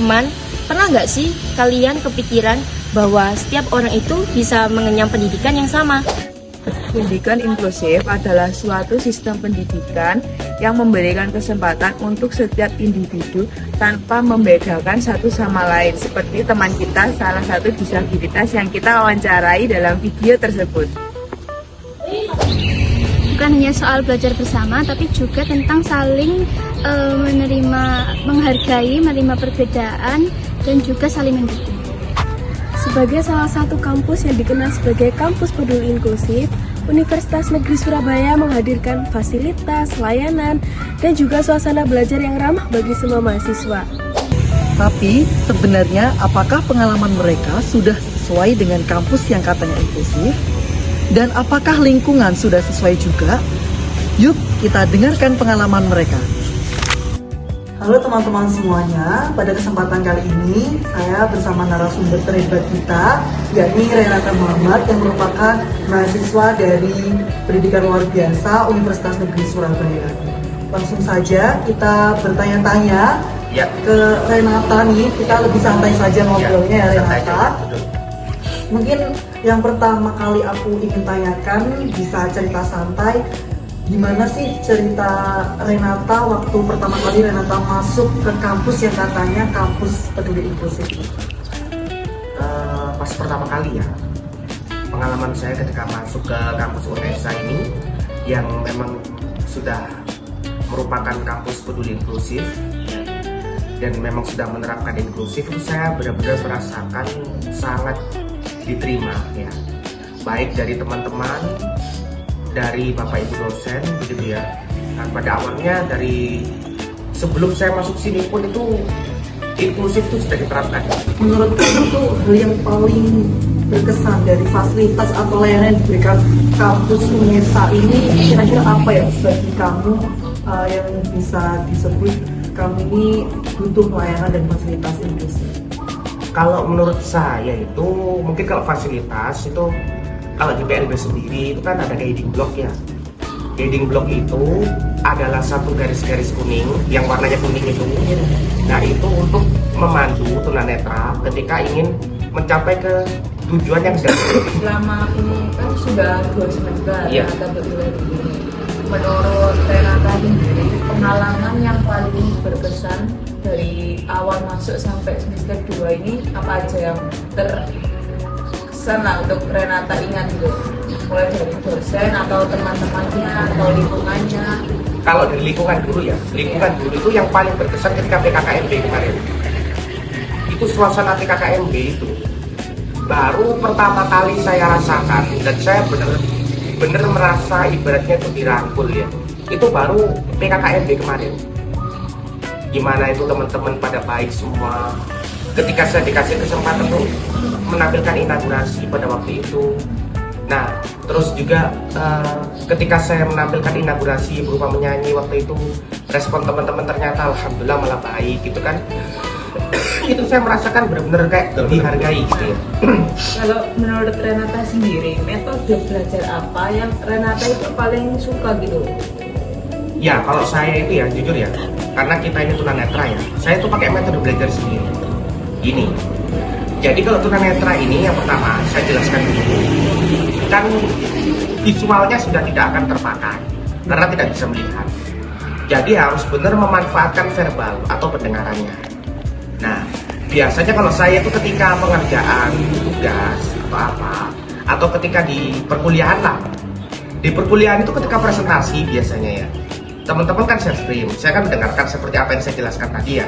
teman-teman, pernah nggak sih kalian kepikiran bahwa setiap orang itu bisa mengenyam pendidikan yang sama? Pendidikan inklusif adalah suatu sistem pendidikan yang memberikan kesempatan untuk setiap individu tanpa membedakan satu sama lain, seperti teman kita salah satu disabilitas yang kita wawancarai dalam video tersebut. Bukan hanya soal belajar bersama, tapi juga tentang saling menghargai, menerima perbedaan, dan juga saling mendukung. Sebagai salah satu kampus yang dikenal sebagai kampus peduli inklusif, Universitas Negeri Surabaya menghadirkan fasilitas, layanan, dan juga suasana belajar yang ramah bagi semua mahasiswa. Tapi sebenarnya apakah pengalaman mereka sudah sesuai dengan kampus yang katanya inklusif? Dan apakah lingkungan sudah sesuai juga? Yuk kita dengarkan pengalaman mereka. Halo teman-teman semuanya, pada kesempatan kali ini saya bersama narasumber terhebat kita, yakni Renata Muhammad yang merupakan mahasiswa dari Pendidikan Luar Biasa Universitas Negeri Surabaya. Langsung saja kita bertanya-tanya ke Renata nih, kita lebih santai saja ngobrolnya ya Renata. Mungkin yang pertama kali aku ingin tanyakan, bisa cerita santai, gimana sih cerita Renata waktu pertama kali Renata masuk ke kampus yang katanya kampus peduli inklusif? Pas pertama kali ya, pengalaman saya ketika masuk ke kampus UNESA ini yang memang sudah merupakan kampus peduli inklusif dan memang sudah menerapkan inklusif, itu saya benar-benar merasakan sangat diterima ya, baik dari teman-teman, dari Bapak Ibu dosen begitu ya. Nah, pada awalnya dari sebelum saya masuk sini pun itu inklusif itu sudah diterapkan. Menurut kamu tuh hal yang paling berkesan dari fasilitas atau layanan yang diberikan kampus UNESA ini kira-kira apa ya bagi kamu yang bisa disebut kamu ini butuh layanan dan fasilitas inklusif? Kalau menurut saya itu mungkin kalau fasilitas itu, kalau di PLB sendiri itu kan ada guiding block ya. Guiding block itu adalah satu garis-garis kuning yang warnanya kuning itu. Nah itu untuk memandu tunanetra ketika ingin mencapai ke tujuan yang sudah. Selama ini kan sudah 2 semester Iya. Renata berkuliah di sini. Menurut Renata sendiri, pengalaman yang paling berkesan dari awal masuk sampai semester 2 ini apa aja yang terkesan lah untuk Renata ingat gitu? Mulai dari dosen atau teman-temannya atau lingkungannya. Kalau dari lingkungan guru ya, lingkungan guru itu yang paling berkesan ketika PKKMB kemarin. Itu suasana PKKMB itu baru pertama kali saya rasakan dan saya bener merasa ibaratnya itu dirangkul ya. Itu baru PKKMB kemarin. Gimana itu teman-teman pada baik semua. Ketika saya dikasih kesempatan untuk menampilkan inaugurasi pada waktu itu. Nah, terus juga ketika saya menampilkan inaugurasi berupa menyanyi waktu itu, respon teman-teman ternyata alhamdulillah malah baik gitu kan. Itu saya merasakan benar-benar kayak dihargai gitu ya. Kalau menurut Renata sendiri, metode belajar apa yang Renata itu paling suka gitu? Ya, kalau saya itu ya jujur ya, karena kita ini tunanetra ya, saya itu pakai metode belajar sendiri. Gini, jadi kalau tunanetra ini yang pertama saya jelaskan dulu, kan visualnya sudah tidak akan terpakai karena tidak bisa melihat. Jadi harus benar memanfaatkan verbal atau pendengarannya. Nah, biasanya kalau saya itu ketika pengerjaan tugas atau apa, atau ketika di perkuliahan lah, di perkuliahan itu ketika presentasi biasanya ya, teman-teman kan share screen, saya kan mendengarkan seperti apa yang saya jelaskan tadi ya.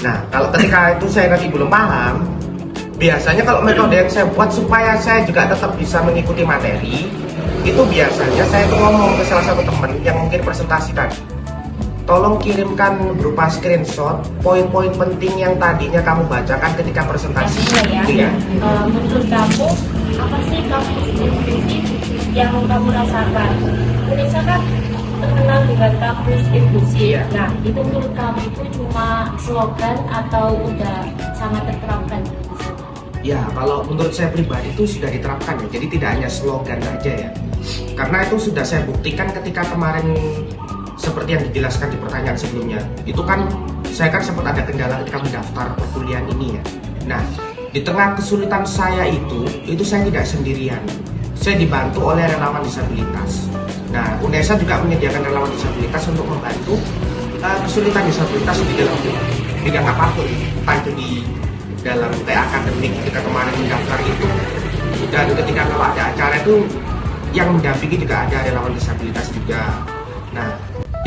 Nah, kalau ketika itu saya nanti belum paham, biasanya kalau metode yang saya buat supaya saya juga tetap bisa mengikuti materi, itu biasanya saya tuh ngomong ke salah satu teman yang mungkin presentasi tadi, tolong kirimkan berupa screenshot poin-poin penting yang tadinya kamu bacakan ketika presentasi. Ya. Menurut kamu, apa sih kampus inklusif yang kamu rasakan? Indonesia kan terkenal dengan kampus inklusif. Nah, itu menurut kamu itu cuma slogan atau udah sangat terterapkan? Ya, kalau menurut saya pribadi itu sudah diterapkan ya, jadi tidak hanya slogan aja ya. Karena itu sudah saya buktikan ketika kemarin seperti yang dijelaskan di pertanyaan sebelumnya. Itu kan saya kan sempat ada kendala ketika mendaftar perkuliahan ini ya. Nah, di tengah kesulitan saya itu saya tidak sendirian. Saya dibantu oleh relawan disabilitas. Nah, UNESA juga menyediakan relawan disabilitas untuk membantu kesulitan disabilitas di dalam bidang apapun, entah itu di dalam kayak akademik ketika kemarin mendaftar itu, dan ketika kalau ada acara itu yang mendampingi juga ada relawan disabilitas juga. Nah,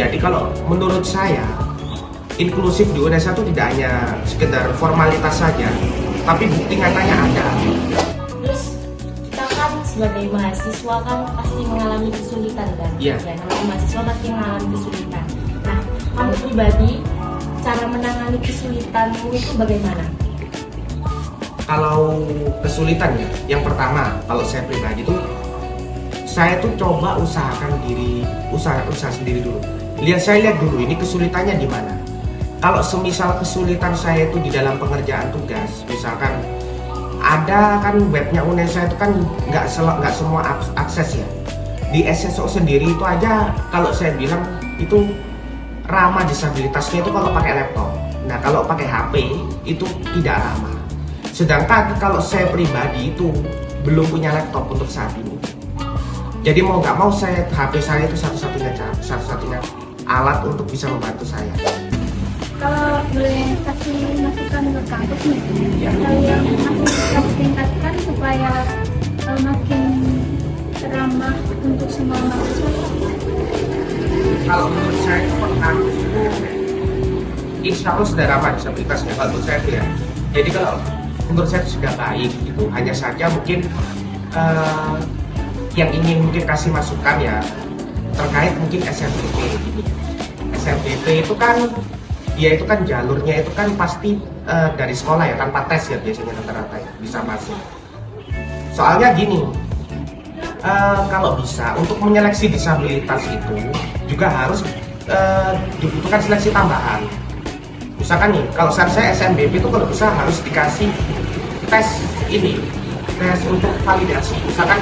jadi kalau menurut saya inklusif di UNESA itu tidak hanya sekedar formalitas saja, tapi bukti nyatanya ada. Terus kita kan sebagai mahasiswa kan pasti mengalami kesulitan kan? Iya. Ya, namanya mahasiswa pasti mengalami kesulitan. Nah, kamu pribadi cara menangani kesulitanmu itu bagaimana? Kalau kesulitan ya, yang pertama kalau saya pribadi tuh saya tuh coba usahakan diri, usaha sendiri dulu. Saya lihat dulu ini kesulitannya di mana. Kalau semisal kesulitan saya itu di dalam pengerjaan tugas, misalkan ada kan webnya UNESA itu kan nggak semua akses ya. Di SSO sendiri itu aja kalau saya bilang itu ramah disabilitasnya itu kalau pakai laptop. Nah kalau pakai HP itu tidak ramah. Sedangkan kalau saya pribadi itu belum punya laptop untuk saat ini. Jadi mau nggak mau HP saya itu satu-satunya alat untuk bisa membantu saya. Kalau boleh kasih masukan ke kampus nih, hal yang masih harus ditingkatkan supaya makin ramah untuk semua mahasiswa. Kalau menurut saya itu pertama insya Allah sudah ramah disabilitasnya kalau menurut saya ya. Jadi kalau menurut saya sudah baik itu, hanya saja mungkin yang ingin mungkin kasih masukan ya terkait mungkin SMBP. SMBP itu kan ya itu kan jalurnya itu kan pasti dari sekolah ya, tanpa tes ya biasanya rata-rata ya bisa masuk. Soalnya gini, kalau bisa untuk menyeleksi disabilitas itu juga harus dibutuhkan seleksi tambahan. Misalkan nih, kalau saya SMBP itu kalau bisa harus dikasih tes untuk validasi. Misalkan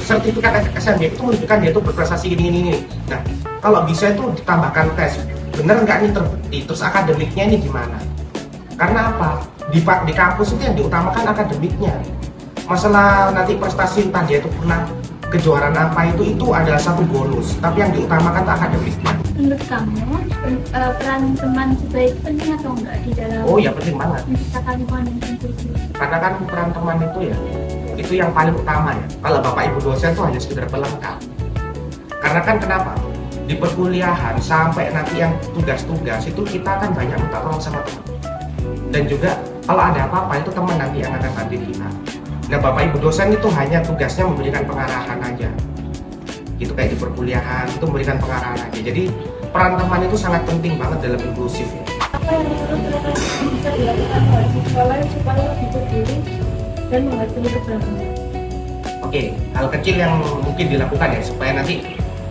sertifikat SMBP itu menunjukkan dia itu berprestasi gini. Nah, kalau bisa itu ditambahkan tes. Bener nggak nih terbukti? Terus akademiknya ini gimana? Karena apa? Di kampus itu yang diutamakan akademiknya. Masalah nanti prestasi entah dia itu pernah kejuaraan apa itu adalah satu bonus. Tapi yang diutamakan itu akademiknya. Menurut kamu, peran teman juga itu penting atau enggak di dalam Oh ya penting banget. menciptakan lingkungan yang inklusif? Karena kan peran teman itu ya, itu yang paling utama ya. Kalau Bapak Ibu dosen itu hanya sekedar pelengkap. Karena kan kenapa? Di perkuliahan sampai nanti yang tugas-tugas itu kita kan banyak minta tolong sama teman. Dan juga kalau ada apa-apa itu teman nanti yang akan bantu kita. Nah Bapak Ibu dosen itu hanya tugasnya memberikan pengarahan aja. Itu kayak di perkuliahan itu memberikan pengarahan aja. Jadi peran teman itu sangat penting banget dalam inklusif ya. Apa yang menurut rekan bisa dilakukan oleh siswa lain supaya lebih peduli dan mengerti keberagaman? Oke, hal kecil yang mungkin dilakukan ya supaya nanti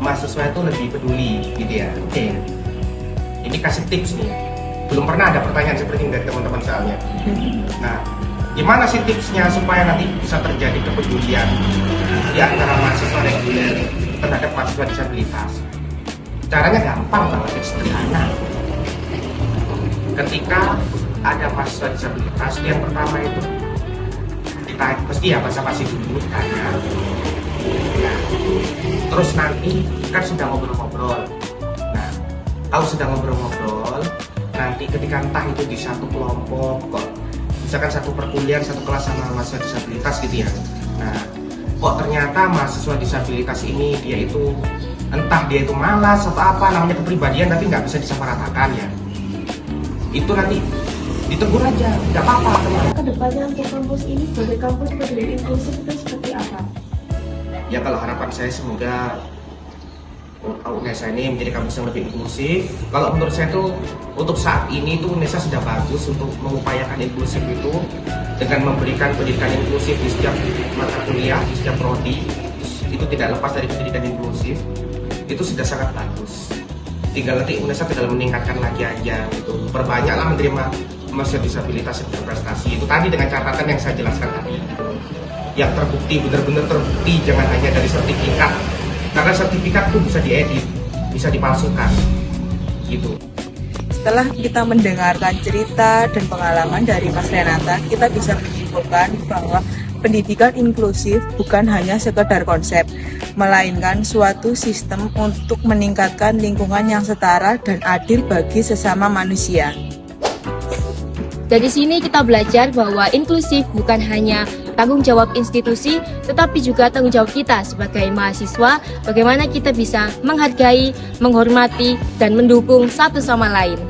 mahasiswa itu lebih peduli gitu ya. Oke, ini kasih tips nih. Belum pernah ada pertanyaan seperti ini dari teman-teman soalnya. Nah, gimana sih tipsnya supaya nanti bisa terjadi kepedulian di antara mahasiswa reguler terhadap mahasiswa disabilitas? Caranya gampang banget, sederhana. Ketika ada mahasiswa disabilitas, yang pertama itu kita pasti ya basa-basi dulu tanya. Nah, terus nanti kan sudah ngobrol-ngobrol. Nah, kalau sudah ngobrol-ngobrol, nanti ketika entah itu di satu kelompok, kok misalkan satu perkuliahan, satu kelas sama mahasiswa disabilitas gitu ya. Nah, kok ternyata mahasiswa disabilitas ini dia itu entah dia itu malas atau apa, namanya kepribadian tapi nggak bisa disamaratakan ya. Itu nanti ditegur aja, nggak apa-apa teman. Kedepannya untuk kampus ini sebagai kampus peduli inklusif itu seperti apa? Ya kalau harapan saya semoga UNESA ini menjadi kampus yang lebih inklusif. Kalau menurut saya tuh untuk saat ini tuh UNESA sudah bagus untuk mengupayakan inklusif itu dengan memberikan pendidikan inklusif di setiap mata kuliah, di setiap prodi. Itu tidak lepas dari pendidikan inklusif. Itu sudah sangat bagus. Tinggal nanti UNESA tinggal meningkatkan lagi aja gitu. Perbanyaklah menerima mahasiswa disabilitas yang berprestasi. Itu tadi dengan catatan yang saya jelaskan tadi gitu. Yang terbukti, benar-benar terbukti, jangan hanya dari sertifikat. Karena sertifikat itu bisa diedit, bisa dipalsukan gitu. setelah kita mendengarkan cerita dan pengalaman dari Mas Renata, kita bisa menyimpulkan bahwa pendidikan inklusif bukan hanya sekedar konsep, melainkan suatu sistem untuk meningkatkan lingkungan yang setara dan adil bagi sesama manusia. Dari sini kita belajar bahwa inklusif bukan hanya tanggung jawab institusi, tetapi juga tanggung jawab kita sebagai mahasiswa, bagaimana kita bisa menghargai, menghormati, dan mendukung satu sama lain.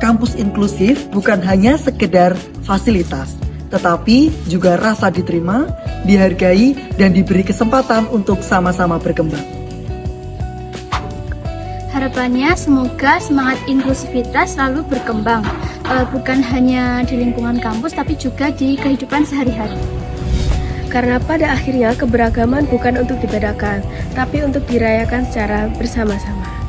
Kampus inklusif bukan hanya sekedar fasilitas, tetapi juga rasa diterima, dihargai, dan diberi kesempatan untuk sama-sama berkembang. Harapannya semoga semangat inklusivitas selalu berkembang, bukan hanya di lingkungan kampus tapi juga di kehidupan sehari-hari. Karena pada akhirnya keberagaman bukan untuk dibedakan, tapi untuk dirayakan secara bersama-sama.